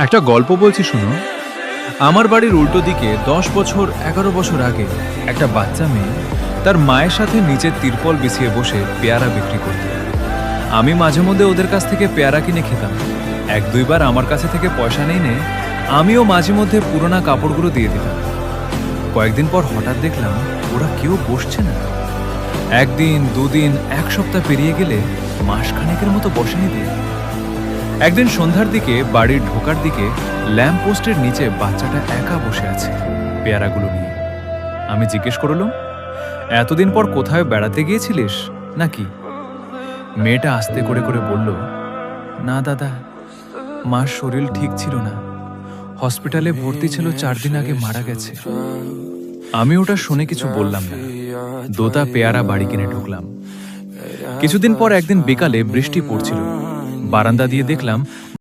একটা গল্প বলছি শুনো। আমার বাড়ির উল্টো দিকে 10 বছর 11 বছর আগে একটা বাচ্চা মেয়ে তার মায়ের সাথে নিচের তিরপল বিছিয়ে বসে পেয়ারা বিক্রি করত। আমি মাঝে মধ্যে ওদের কাছ থেকে পেয়ারা কিনে খেতাম। এক দুইবার আমার কাছে থেকে পয়সা নেই নে আমিও মাঝে মধ্যে পুরোনো কাপড়গুলো দিয়ে দিতাম। কয়েকদিন পর হঠাৎ দেখলাম ওরা কেউ বসছে না। একদিন দুদিন এক সপ্তাহ পেরিয়ে গেলে মাসখানেকের মতো বসেনি দিয়ে। একদিন সন্ধ্যার দিকে বাড়ির ঢোকার দিকে ল্যাম্প পোস্টের নিচে বাচ্চাটা একা বসে আছে পেয়ারাগুলো নিয়ে। আমি জিজ্ঞেস করলাম, এতদিন পর কোথায় বেড়াতে গিয়েছিলিস নাকি? মেয়েটা আস্তে করে করে বলল, না দাদা, মার শরীর ঠিক ছিল না, হসপিটালে ভর্তি ছিল, 4 দিন আগে মারা গেছে। আমি ওটা শুনে কিছু বললাম না, দোতা পেয়ারা বাড়ি কিনে ঢুকলাম। কিছুদিন পর একদিন বিকালে বৃষ্টি পড়ছিল। বারান্দা দিয়ে দেখলাম